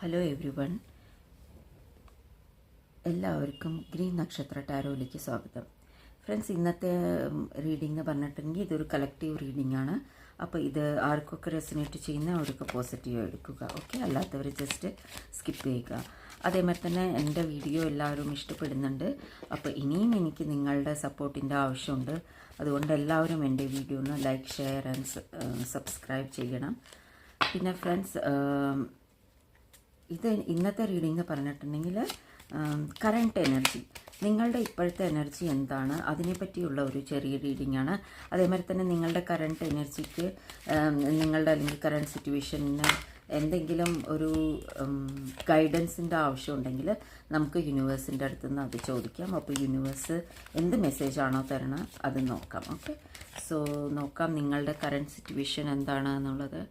Hello every one, എല്ലാവർക്കും green നക്ഷത്ര ടാരോയിലേക്ക് സ്വാഗതം. ഫ്രണ്ട്സ്, ഇന്നത്തെ റീഡിംഗ് എന്ന് പറഞ്ഞിട്ടുണ്ടെങ്കിൽ ഇതൊരു കളക്റ്റീവ് റീഡിംഗ് ആണ്. അപ്പോൾ ഇത് ആർക്കൊക്കെ റെസിനേറ്റ് ചെയ്യുന്ന അവർക്ക് പോസിറ്റീവ് എടുക്കുക, ഓക്കെ. അല്ലാത്തവർ ജസ്റ്റ് സ്കിപ്പ് ചെയ്യുക. അതേമാതിരി തന്നെ എൻ്റെ വീഡിയോ എല്ലാവരും ഇഷ്ടപ്പെടുന്നുണ്ട്. അപ്പോൾ ഇനിയും എനിക്ക് നിങ്ങളുടെ സപ്പോർട്ടിൻ്റെ ആവശ്യമുണ്ട്. അതുകൊണ്ട് എല്ലാവരും എൻ്റെ വീഡിയോ ഒന്ന് ലൈക്ക്, ഷെയർ ആൻഡ് സബ്സ്ക്രൈബ് ചെയ്യണം. പിന്നെ ഫ്രണ്ട്സ്, ഇത് ഇന്നത്തെ റീഡിംഗ് എന്ന് പറഞ്ഞിട്ടുണ്ടെങ്കിൽ കറണ്ട് എനർജി, നിങ്ങളുടെ ഇപ്പോഴത്തെ എനർജി എന്താണ് അതിനെപ്പറ്റിയുള്ള ഒരു ചെറിയ റീഡിംഗ് ആണ്. അതേമാതിരി തന്നെ നിങ്ങളുടെ കറണ്ട് എനർജിക്ക് നിങ്ങളുടെ അല്ലെങ്കിൽ കറണ്ട് സിറ്റുവേഷന് എന്തെങ്കിലും ഒരു ഗൈഡൻസിൻ്റെ ആവശ്യമുണ്ടെങ്കിൽ നമുക്ക് യൂണിവേഴ്സിൻ്റെ അടുത്ത് നിന്ന് അത് ചോദിക്കാം. അപ്പോൾ യൂണിവേഴ്സ് എന്ത് മെസ്സേജാണോ തരണം അത് നോക്കാം, ഓക്കെ. സോ നോക്കാം നിങ്ങളുടെ കറണ്ട് സിറ്റുവേഷൻ എന്താണ് എന്നുള്ളത്.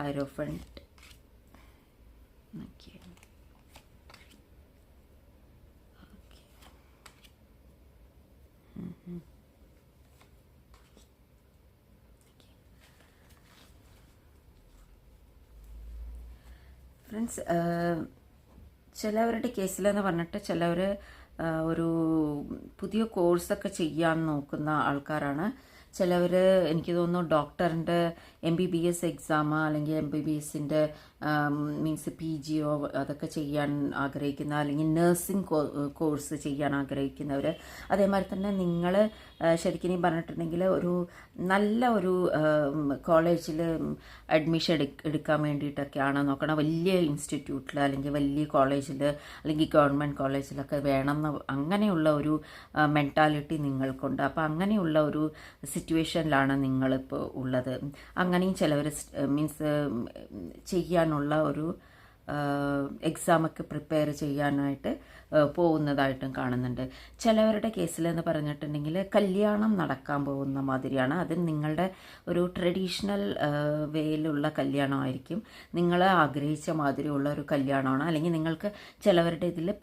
ഹൈറോഫന്റ്, ഓക്കെ. ഫ്രണ്ട്സ്, ചിലവരുടെ കേസിലെന്ന് പറഞ്ഞിട്ട് ചിലവർ ഒരു പുതിയ കോഴ്സൊക്കെ ചെയ്യാൻ നോക്കുന്ന ആൾക്കാരാണ്. ചിലവർ എനിക്ക് തോന്നുന്നു ഡോക്ടറിൻ്റെ MBBS എക്സാം അല്ലെങ്കിൽ MBBSൻ്റെ മീൻസ് PG അതൊക്കെ ചെയ്യാൻ ആഗ്രഹിക്കുന്ന, അല്ലെങ്കിൽ നഴ്സിംഗ് കോഴ്സ് ചെയ്യാൻ ആഗ്രഹിക്കുന്നവർ. അതേമാതിരി തന്നെ നിങ്ങൾ ശരിക്കും പറഞ്ഞിട്ടുണ്ടെങ്കിൽ ഒരു നല്ല ഒരു കോളേജിൽ അഡ്മിഷൻ എടുക്കാൻ വേണ്ടിയിട്ടൊക്കെയാണ് നോക്കണം. വലിയ ഇൻസ്റ്റിറ്റ്യൂട്ടിൽ അല്ലെങ്കിൽ വലിയ കോളേജിൽ അല്ലെങ്കിൽ ഗവൺമെൻറ് കോളേജിലൊക്കെ വേണമെന്ന് അങ്ങനെയുള്ള ഒരു മെൻറ്റാലിറ്റി നിങ്ങൾക്കുണ്ട്. അപ്പോൾ അങ്ങനെയുള്ള ഒരു സിറ്റുവേഷനിലാണ് നിങ്ങളിപ്പോൾ ഉള്ളത്. അങ്ങനെയും ചിലവർ മീൻസ് ചെയ്യാനുള്ള ഒരു എക്സാമൊക്കെ പ്രിപ്പയർ ചെയ്യാനായിട്ട് പോകുന്നതായിട്ടും കാണുന്നുണ്ട്. ചിലവരുടെ കേസിലെന്ന് പറഞ്ഞിട്ടുണ്ടെങ്കിൽ കല്യാണം നടക്കാൻ പോകുന്ന മാതിരിയാണ്. അത് നിങ്ങളുടെ ഒരു ട്രഡീഷണൽ വേയിലുള്ള കല്യാണമായിരിക്കും. നിങ്ങൾ ആഗ്രഹിച്ച മാതിരിയുള്ള ഒരു കല്യാണമാണ്. അല്ലെങ്കിൽ നിങ്ങൾക്ക് ചിലവരുടെ ഇതിൽ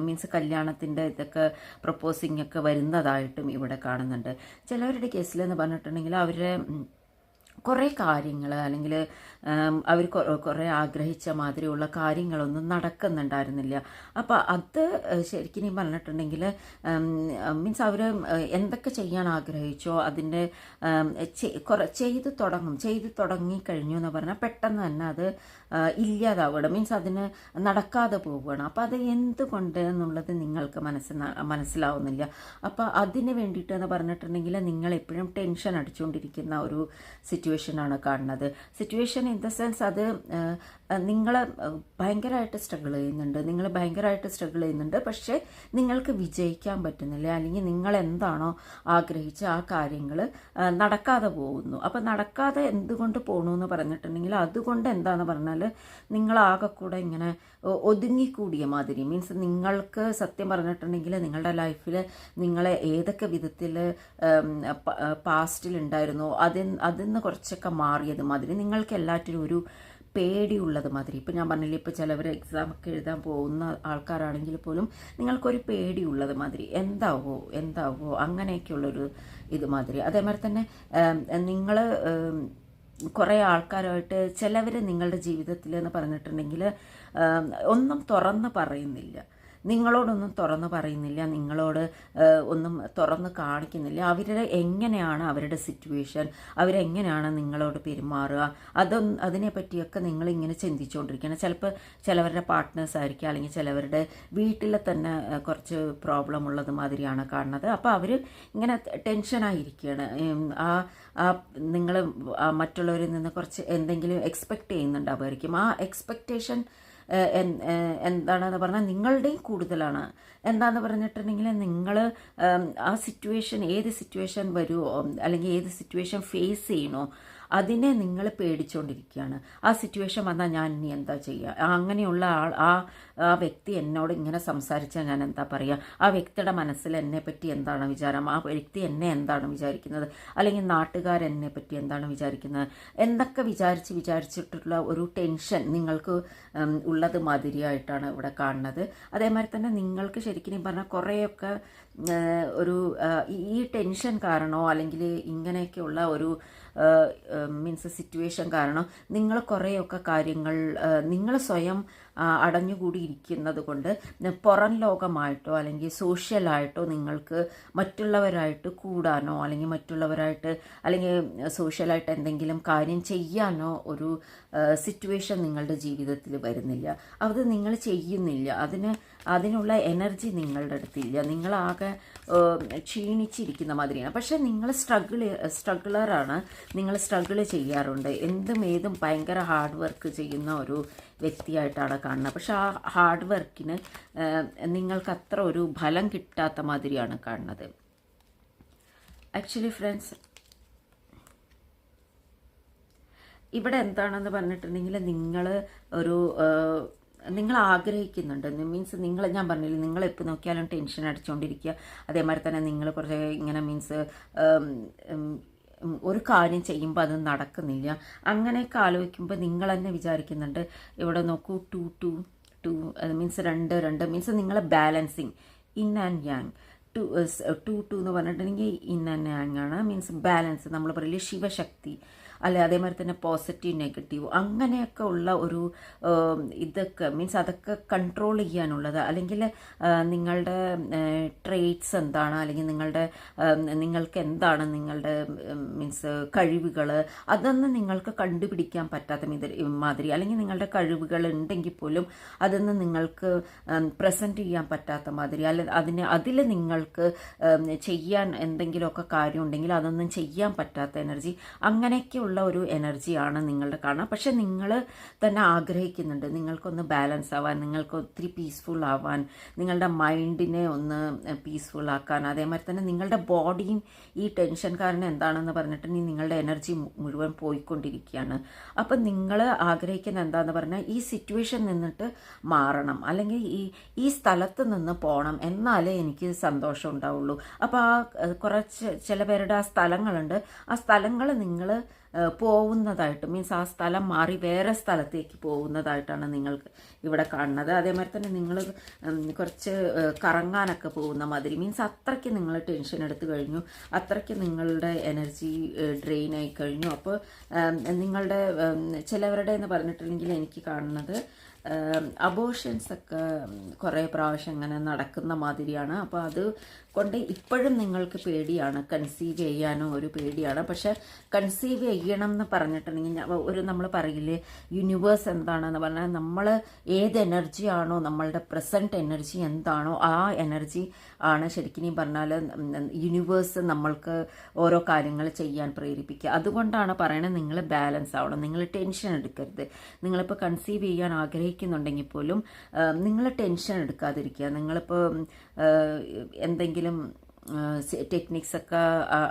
മീൻസ് കല്യാണത്തിൻ്റെ ഇതൊക്കെ പ്രപ്പോസിങ് ഒക്കെ വരുന്നതായിട്ടും ഇവിടെ കാണുന്നുണ്ട്. ചിലവരുടെ കേസിലെന്ന് പറഞ്ഞിട്ടുണ്ടെങ്കിൽ അവരുടെ കുറേ കാര്യങ്ങൾ അല്ലെങ്കിൽ അവർ കുറേ ആഗ്രഹിച്ച മാതിരിയുള്ള കാര്യങ്ങളൊന്നും നടക്കുന്നുണ്ടായിരുന്നില്ല. അപ്പോൾ അത് ശരിക്കും പറഞ്ഞിട്ടുണ്ടെങ്കിൽ മീൻസ് അവർ എന്തൊക്കെ ചെയ്യാൻ ആഗ്രഹിച്ചോ അതിൻ്റെ ചെയ്തു തുടങ്ങിക്കഴിഞ്ഞു എന്ന് പറഞ്ഞാൽ പെട്ടെന്ന് തന്നെ അത് ഇല്ലാതാവുകയാണ്, മീൻസ് അതിന് നടക്കാതെ പോവുകയാണ്. അപ്പോൾ അത് എന്തുകൊണ്ട് എന്നുള്ളത് നിങ്ങൾക്ക് മനസ്സിലാവുന്നില്ല. അപ്പോൾ അതിന് വേണ്ടിയിട്ട് എന്ന് പറഞ്ഞിട്ടുണ്ടെങ്കിൽ നിങ്ങൾ ടെൻഷൻ അടിച്ചുകൊണ്ടിരിക്കുന്ന ഒരു സിറ്റുവേഷനാണ് കാണുന്നത്. സിറ്റുവേഷൻ ഇൻ ദ സെൻസ് അത് നിങ്ങൾ ഭയങ്കരമായിട്ട് സ്ട്രഗിൾ ചെയ്യുന്നുണ്ട്. പക്ഷേ നിങ്ങൾക്ക് വിജയിക്കാൻ പറ്റുന്നില്ല, അല്ലെങ്കിൽ നിങ്ങൾ എന്താണോ ആഗ്രഹിച്ച ആ കാര്യങ്ങൾ നടക്കാതെ പോകുന്നു. അപ്പോൾ നടക്കാതെ എന്തുകൊണ്ട് പോകണു എന്ന് പറഞ്ഞിട്ടുണ്ടെങ്കിൽ അതുകൊണ്ട് എന്താണെന്ന് പറഞ്ഞാൽ നിങ്ങളാകെ കൂടെ ഇങ്ങനെ ഒതുങ്ങിക്കൂടിയ മാതിരി, മീൻസ് നിങ്ങൾക്ക് സത്യം പറഞ്ഞിട്ടുണ്ടെങ്കിൽ നിങ്ങളുടെ ലൈഫിൽ നിങ്ങളെ ഏതൊക്കെ വിധത്തിൽ പാസ്റ്റിലുണ്ടായിരുന്നോ അതിൽ നിന്ന് കുറച്ചൊക്കെ മാറിയത് മാതിരി, നിങ്ങൾക്ക് എല്ലാറ്റിനും ഒരു പേടിയുള്ളത് മാതിരി. ഇപ്പം ഞാൻ പറഞ്ഞില്ലേ, ഇപ്പോൾ ചിലവർ എക്സാമൊക്കെ എഴുതാൻ പോകുന്ന ആൾക്കാരാണെങ്കിൽ പോലും നിങ്ങൾക്കൊരു പേടിയുള്ളത് മാതിരി, എന്താവോ അങ്ങനെയൊക്കെയുള്ളൊരു ഇത് മാതിരി. അതേമാതിരി തന്നെ നിങ്ങൾ കുറേ ആൾക്കാരുമായിട്ട് ചിലവർ നിങ്ങളുടെ ജീവിതത്തിൽ എന്ന് പറഞ്ഞിട്ടുണ്ടെങ്കിൽ ഒന്നും തുറന്ന് പറയുന്നില്ല, നിങ്ങളോടൊന്നും തുറന്ന് പറയുന്നില്ല, നിങ്ങളോട് ഒന്നും തുറന്ന് കാണിക്കുന്നില്ല. എങ്ങനെയാണ് അവരുടെ സിറ്റുവേഷൻ, അവരെങ്ങനെയാണ് നിങ്ങളോട് പെരുമാറുക, അതിനെപ്പറ്റിയൊക്കെ നിങ്ങളിങ്ങനെ ചിന്തിച്ചുകൊണ്ടിരിക്കുകയാണ്. ചിലപ്പോൾ ചിലവരുടെ പാർട്ട്നേഴ്സ് ആയിരിക്കും, അല്ലെങ്കിൽ ചിലവരുടെ വീട്ടിലെ തന്നെ കുറച്ച് പ്രോബ്ലം ഉള്ളത് മാതിരിയാണ് കാണുന്നത്. അപ്പോൾ അവർ ഇങ്ങനെ ടെൻഷനായിരിക്കുകയാണ്. നിങ്ങൾ മറ്റുള്ളവരിൽ നിന്ന് കുറച്ച് എന്തെങ്കിലും എക്സ്പെക്റ്റ് ചെയ്യുന്നുണ്ടാവുമായിരിക്കും. ആ എക്സ്പെക്റ്റേഷൻ എന്താണെന്ന് പറഞ്ഞാൽ നിങ്ങളുടെയും കൂടുതലാണ്. എന്താണെന്ന് പറഞ്ഞിട്ടുണ്ടെങ്കിൽ നിങ്ങൾ ആ സിറ്റുവേഷൻ, ഏത് സിറ്റുവേഷൻ വരുമോ അല്ലെങ്കിൽ ഏത് സിറ്റുവേഷൻ ഫേസ് ചെയ്യണോ അതിനെ നിങ്ങൾ പേടിച്ചുകൊണ്ടിരിക്കുകയാണ്. ആ സിറ്റുവേഷൻ വന്നാൽ ഞാൻ ഇനി എന്താ ചെയ്യുക, അങ്ങനെയുള്ള ആ വ്യക്തി എന്നോട് ഇങ്ങനെ സംസാരിച്ചാൽ ഞാൻ എന്താ പറയുക, ആ വ്യക്തിയുടെ മനസ്സിൽ എന്നെപ്പറ്റി എന്താണ് വിചാരം, ആ വ്യക്തി എന്നെ എന്താണ് വിചാരിക്കുന്നത്, അല്ലെങ്കിൽ നാട്ടുകാരെന്നെ പറ്റി എന്താണ് വിചാരിക്കുന്നത്, എന്തൊക്കെ വിചാരിച്ചിട്ടുള്ള ഒരു ടെൻഷൻ നിങ്ങൾക്ക് ഉള്ളത് മാതിരിയായിട്ടാണ് ഇവിടെ കാണുന്നത്. അതേമാതിരി തന്നെ നിങ്ങൾക്ക് ശരിക്കും പറഞ്ഞാൽ കുറേയൊക്കെ ഒരു ഈ ടെൻഷൻ കാരണമോ അല്ലെങ്കിൽ ഇങ്ങനെയൊക്കെയുള്ള ഒരു മീൻസ് സിറ്റുവേഷൻ കാരണം നിങ്ങൾ കുറേയൊക്കെ കാര്യങ്ങൾ നിങ്ങൾ സ്വയം അടഞ്ഞുകൂടിയിരിക്കുന്നത് കൊണ്ട് പുറം ലോകമായിട്ടോ അല്ലെങ്കിൽ സോഷ്യലായിട്ടോ നിങ്ങൾക്ക് മറ്റുള്ളവരായിട്ട് കൂടാനോ അല്ലെങ്കിൽ മറ്റുള്ളവരായിട്ട് അല്ലെങ്കിൽ സോഷ്യലായിട്ട് എന്തെങ്കിലും കാര്യം ചെയ്യാനോ ഒരു സിറ്റുവേഷൻ നിങ്ങളുടെ ജീവിതത്തിൽ വരുന്നില്ല. അത് നിങ്ങൾ ചെയ്യുന്നില്ല. അതിനുള്ള എനർജി നിങ്ങളുടെ അടുത്തില്ല. നിങ്ങളാകെ ക്ഷീണിച്ചിരിക്കുന്ന മാതിരിയാണ്. പക്ഷെ നിങ്ങൾ സ്ട്രഗിളറാണ്. നിങ്ങൾ സ്ട്രഗിൾ ചെയ്യാറുണ്ട്. എന്തും ഏതും ഭയങ്കര ഹാർഡ് വർക്ക് ചെയ്യുന്ന ഒരു വ്യക്തിയായിട്ടാണ് കാണുന്നത്. പക്ഷെ ആ ഹാർഡ് വർക്കിന് നിങ്ങൾക്ക് അത്ര ഒരു ഫലം കിട്ടാത്ത മാതിരിയാണ് കാണുന്നത്. ആക്ച്വലി ഫ്രണ്ട്സ്, ഇവിടെ എന്താണെന്ന് പറഞ്ഞിട്ടുണ്ടെങ്കിൽ നിങ്ങൾ ആഗ്രഹിക്കുന്നുണ്ട്. മീൻസ് ഞാൻ പറഞ്ഞില്ലേ, നിങ്ങൾ എപ്പോൾ നോക്കിയാലും ടെൻഷൻ അടിച്ചുകൊണ്ടിരിക്കുക. അതേമാതിരി തന്നെ നിങ്ങൾ കുറച്ച് ഇങ്ങനെ മീൻസ് ഒരു കാര്യം ചെയ്യുമ്പോൾ അത് നടക്കുന്നില്ല. അങ്ങനെയൊക്കെ ആലോചിക്കുമ്പോൾ നിങ്ങൾ തന്നെ വിചാരിക്കുന്നുണ്ട്. ഇവിടെ നോക്കൂ, 2 മീൻസ് 2 മീൻസ് നിങ്ങളെ ബാലൻസിങ് ഇൻ ആൻഡ് യാങ്. 2 എന്ന് പറഞ്ഞിട്ടുണ്ടെങ്കിൽ ഇൻ ആൻഡ് യാങ് ആണ്. മീൻസ് ബാലൻസ്, നമ്മൾ പറയില്ലേ ശിവശക്തി അല്ലെ, അതേമാതിരി തന്നെ പോസിറ്റീവ് നെഗറ്റീവ് അങ്ങനെയൊക്കെ ഉള്ള ഒരു ഇതൊക്കെ മീൻസ് അതൊക്കെ കൺട്രോൾ ചെയ്യാനുള്ളത്, അല്ലെങ്കിൽ നിങ്ങളുടെ ട്രേറ്റ്സ് എന്താണ്, അല്ലെങ്കിൽ നിങ്ങൾക്ക് എന്താണ് നിങ്ങളുടെ മീൻസ് കഴിവുകൾ, അതൊന്നും നിങ്ങൾക്ക് കണ്ടുപിടിക്കാൻ പറ്റാത്ത മാതിരി, അല്ലെങ്കിൽ നിങ്ങളുടെ കഴിവുകൾ ഉണ്ടെങ്കിൽ പോലും അതൊന്നും നിങ്ങൾക്ക് പ്രസൻറ്റ് ചെയ്യാൻ പറ്റാത്ത മാതിരി, അതിൽ നിങ്ങൾക്ക് ചെയ്യാൻ എന്തെങ്കിലുമൊക്കെ കാര്യം ഉണ്ടെങ്കിൽ അതൊന്നും ചെയ്യാൻ പറ്റാത്ത എനർജി, അങ്ങനെയൊക്കെ ഉള്ള ഒരു എനർജിയാണ് നിങ്ങളുടെ കാണുക. പക്ഷെ നിങ്ങൾ തന്നെ ആഗ്രഹിക്കുന്നുണ്ട് നിങ്ങൾക്കൊന്ന് ബാലൻസ് ആവാൻ, നിങ്ങൾക്ക് ഒത്തിരി പീസ്ഫുൾ ആവാൻ, നിങ്ങളുടെ മൈൻഡിനെ ഒന്ന് പീസ്ഫുൾ ആക്കാൻ. അതേമാതിരി തന്നെ നിങ്ങളുടെ ബോഡിയും ഈ ടെൻഷൻ കാരണം എന്താണെന്ന് പറഞ്ഞിട്ടുണ്ടെങ്കിൽ നിങ്ങളുടെ എനർജി മുഴുവൻ പോയിക്കൊണ്ടിരിക്കുകയാണ്. അപ്പം നിങ്ങൾ ആഗ്രഹിക്കുന്ന എന്താണെന്ന് പറഞ്ഞാൽ ഈ സിറ്റുവേഷൻ നിന്നിട്ട് മാറണം, അല്ലെങ്കിൽ ഈ സ്ഥലത്ത് നിന്ന് പോകണം, എന്നാലേ എനിക്ക് സന്തോഷം ഉണ്ടാവുള്ളൂ. അപ്പോൾ കുറച്ച് ചില പേരുടെ ആ സ്ഥലങ്ങളുണ്ട്, ആ സ്ഥലങ്ങൾ നിങ്ങൾ പോകുന്നതായിട്ട് മീൻസ് ആ സ്ഥലം മാറി വേറെ സ്ഥലത്തേക്ക് പോകുന്നതായിട്ടാണ് നിങ്ങൾക്ക് ഇവിടെ കാണുന്നത്. അതേമാതിരി തന്നെ നിങ്ങൾ കുറച്ച് കറങ്ങാനൊക്കെ പോകുന്ന മാതിരി, മീൻസ് അത്രയ്ക്ക് നിങ്ങൾ ടെൻഷൻ എടുത്തു കഴിഞ്ഞു, അത്രയ്ക്ക് നിങ്ങളുടെ എനർജി ഡ്രെയിൻ ആയി കഴിഞ്ഞു. അപ്പോൾ നിങ്ങളുടെ ചിലവരുടെ എന്ന് പറഞ്ഞിട്ടുണ്ടെങ്കിൽ എനിക്ക് കാണുന്നത് അബോർഷൻസ് ഒക്കെ കുറേ പ്രാവശ്യം ഇങ്ങനെ നടക്കുന്ന മാതിരിയാണ്. അപ്പോൾ അത് കൊണ്ട് ഇപ്പോഴും നിങ്ങൾക്ക് പേടിയാണ്, കൺസീവ് ചെയ്യാനോ ഒരു പേടിയാണ്. പക്ഷെ കൺസീവ് ചെയ്യണം എന്ന് പറഞ്ഞിട്ടുണ്ടെങ്കിൽ നമ്മൾ പറയില്ലേ യൂണിവേഴ്സ് എന്താണെന്ന് പറഞ്ഞാൽ, നമ്മൾ ഏത് എനർജിയാണോ നമ്മളുടെ പ്രസൻറ്റ് എനർജി എന്താണോ ആ എനർജി ആണ് ശരിക്കും പറഞ്ഞാൽ യൂണിവേഴ്സ് നമ്മൾക്ക് ഓരോ കാര്യങ്ങൾ ചെയ്യാൻ പ്രേരിപ്പിക്കുക. അതുകൊണ്ടാണ് പറയണത് നിങ്ങൾ ബാലൻസ് ആവണം, നിങ്ങൾ ടെൻഷൻ എടുക്കരുത്. നിങ്ങളിപ്പോൾ കൺസീവ് ചെയ്യാൻ ആഗ്രഹിക്കുന്നുണ്ടെങ്കിൽ പോലും നിങ്ങൾ ടെൻഷൻ എടുക്കാതിരിക്കുക. നിങ്ങളിപ്പോൾ എന്തെങ്കിലും ടെക്നിക്സ് ഒക്കെ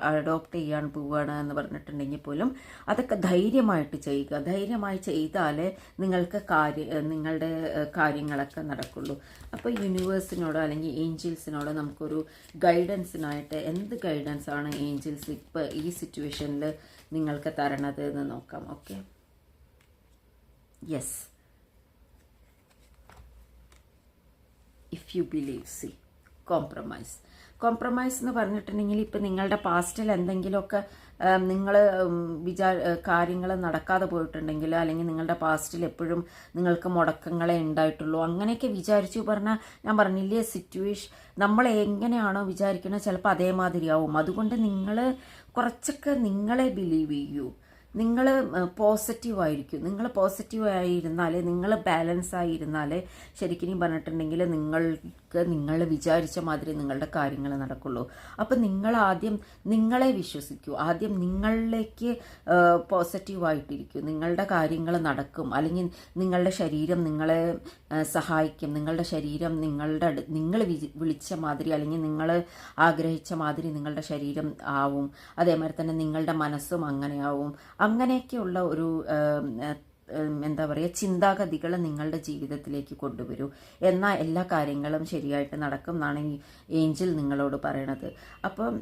അഡോപ്റ്റ് ചെയ്യാൻ പോവുകയാണ് എന്ന് പറഞ്ഞിട്ടുണ്ടെങ്കിൽ പോലും അതൊക്കെ ധൈര്യമായിട്ട് ചെയ്യുക. ധൈര്യമായി ചെയ്താലേ നിങ്ങളുടെ കാര്യങ്ങളൊക്കെ നടക്കുള്ളൂ. അപ്പോൾ യൂണിവേഴ്സിനോടോ അല്ലെങ്കിൽ ഏഞ്ചൽസിനോടോ നമുക്കൊരു ഗൈഡൻസിനായിട്ട് എന്ത് ഗൈഡൻസ് ആണ് ഏഞ്ചൽസ് ഇപ്പോൾ ഈ സിറ്റുവേഷനിൽ നിങ്ങൾക്ക് തരണത് എന്ന് നോക്കാം. Okay, yes, if you believe, C compromise എന്ന് പറഞ്ഞിട്ടുണ്ടെങ്കിൽ ഇപ്പം നിങ്ങളുടെ പാസ്റ്റിൽ എന്തെങ്കിലുമൊക്കെ നിങ്ങൾ കാര്യങ്ങൾ നടക്കാതെ പോയിട്ടുണ്ടെങ്കിൽ, അല്ലെങ്കിൽ നിങ്ങളുടെ പാസ്റ്റിൽ എപ്പോഴും നിങ്ങൾക്ക് മുടക്കങ്ങളെ ഉണ്ടായിട്ടുള്ളൂ, അങ്ങനെയൊക്കെ വിചാരിച്ചു പറഞ്ഞാൽ ഞാൻ പറഞ്ഞില്ലേ സിറ്റുവേഷൻ നമ്മൾ എങ്ങനെയാണോ വിചാരിക്കുന്നത് ചിലപ്പോൾ അതേമാതിരിയാവും. അതുകൊണ്ട് നിങ്ങൾ കുറച്ചൊക്കെ നിങ്ങളെ ബിലീവ് ചെയ്യൂ. നിങ്ങൾ പോസിറ്റീവായിരിക്കും. നിങ്ങൾ പോസിറ്റീവായിരുന്നാലേ, നിങ്ങൾ ബാലൻസ് ആയിരുന്നാലേ ശരിക്കും പറഞ്ഞിട്ടുണ്ടെങ്കിൽ നിങ്ങൾ വിചാരിച്ച മാതിരി നിങ്ങളുടെ കാര്യങ്ങൾ നടക്കുള്ളൂ. അപ്പം നിങ്ങൾ ആദ്യം നിങ്ങളെ വിശ്വസിക്കൂ, ആദ്യം നിങ്ങളിലേക്ക് പോസിറ്റീവായിട്ടിരിക്കൂ. നിങ്ങളുടെ കാര്യങ്ങൾ നടക്കും, അല്ലെങ്കിൽ നിങ്ങളുടെ ശരീരം നിങ്ങളെ സഹായിക്കും. നിങ്ങളുടെ ശരീരം നിങ്ങൾ വിളിച്ച മാതിരി അല്ലെങ്കിൽ നിങ്ങൾ ആഗ്രഹിച്ച മാതിരി നിങ്ങളുടെ ശരീരം ആവും. അതേമാതിരി തന്നെ നിങ്ങളുടെ മനസ്സും അങ്ങനെയാവും. അങ്ങനെയൊക്കെയുള്ള ഒരു എന്താ പറയുക ചിന്താഗതികൾ നിങ്ങളുടെ ജീവിതത്തിലേക്ക് കൊണ്ടുവരൂ. എന്നാൽ എല്ലാ കാര്യങ്ങളും ശരിയായിട്ട് നടക്കും എന്നാണ് ഈ ഏഞ്ചൽ നിങ്ങളോട് പറയണത്. അപ്പം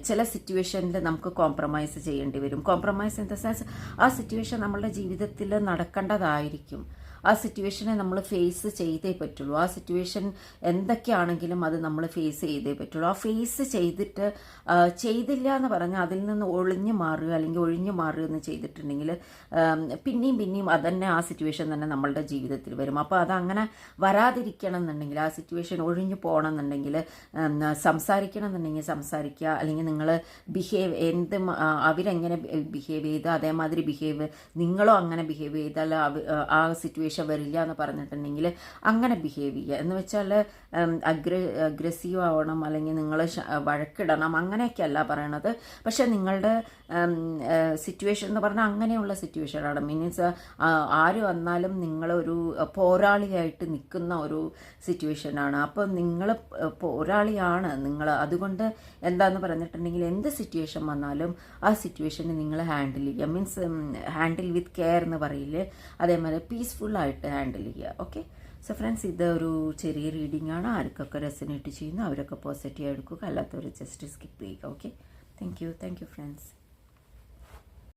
ചില സിറ്റുവേഷനിൽ നമുക്ക് കോംപ്രമൈസ് ചെയ്യേണ്ടി വരും. കോംപ്രമൈസ് ഇൻ ദ സെൻസ് ആ സിറ്റുവേഷൻ നമ്മളുടെ ജീവിതത്തിൽ നടക്കേണ്ടതായിരിക്കും. ആ സിറ്റുവേഷനെ നമ്മൾ ഫേസ് ചെയ്തേ പറ്റുള്ളൂ. ആ സിറ്റുവേഷൻ എന്തൊക്കെയാണെങ്കിലും അത് നമ്മൾ ഫേസ് ചെയ്തേ പറ്റുള്ളൂ. ആ ഫേസ് ചെയ്തിട്ട് ചെയ്തില്ല എന്ന് പറഞ്ഞാൽ അതിൽ നിന്ന് ഒഴിഞ്ഞു മാറുക അല്ലെങ്കിൽ ഒഴിഞ്ഞു മാറുക എന്ന് ചെയ്തിട്ടുണ്ടെങ്കിൽ പിന്നെയും അതന്നെ ആ സിറ്റുവേഷൻ തന്നെ നമ്മളുടെ ജീവിതത്തിൽ വരും. അപ്പോൾ അതങ്ങനെ വരാതിരിക്കണം എന്നുണ്ടെങ്കിൽ, ആ സിറ്റുവേഷൻ ഒഴിഞ്ഞു പോകണം എന്നുണ്ടെങ്കിൽ, സംസാരിക്കണം എന്നുണ്ടെങ്കിൽ സംസാരിക്കുക. അല്ലെങ്കിൽ നിങ്ങൾ അവരെങ്ങനെ ബിഹേവ് ചെയ്ത് അതേമാതിരി നിങ്ങളോ അങ്ങനെ ബിഹേവ് ചെയ്താൽ ആ സിറ്റുവേഷൻ വരില്ല എന്ന് പറഞ്ഞിട്ടുണ്ടെങ്കിൽ അങ്ങനെ ബിഹേവ് ചെയ്യുക. എന്ന് വെച്ചാൽ അഗ്രസീവ് ആവണം അല്ലെങ്കിൽ നിങ്ങൾ വഴക്കിടണം അങ്ങനെയൊക്കെയല്ല പറയണത്. പക്ഷെ നിങ്ങളുടെ സിറ്റുവേഷൻ എന്ന് പറഞ്ഞാൽ അങ്ങനെയുള്ള സിറ്റുവേഷനാണ്. മീൻസ് ആര് വന്നാലും നിങ്ങളൊരു പോരാളിയായിട്ട് നിൽക്കുന്ന ഒരു സിറ്റുവേഷനാണ്. അപ്പോൾ നിങ്ങൾ പോരാളിയാണ് നിങ്ങൾ. അതുകൊണ്ട് എന്താന്ന് പറഞ്ഞിട്ടുണ്ടെങ്കിൽ എന്ത് സിറ്റുവേഷൻ വന്നാലും ആ സിറ്റുവേഷനെ നിങ്ങൾ ഹാൻഡിൽ ചെയ്യുക. മീൻസ് ഹാൻഡിൽ വിത്ത് കെയർ എന്ന് പറയില്ലേ, അതേമാതിരി പീസ്ഫുൾ ആയിട്ട് ഹാൻഡിൽ ചെയ്യുക. ഓക്കെ. സോ ഫ്രണ്ട്സ്, ഇതൊരു ചെറിയ റീഡിംഗ് ആണ്. ആർക്കൊക്കെ റെസനേറ്റ് ചെയ്യുന്നു അവരൊക്കെ പോസിറ്റീവ് എടുക്കുക, അല്ലാത്തവർ ജസ്റ്റ് സ്കിപ്പ് ചെയ്യുക. ഓക്കെ. Thank you friends.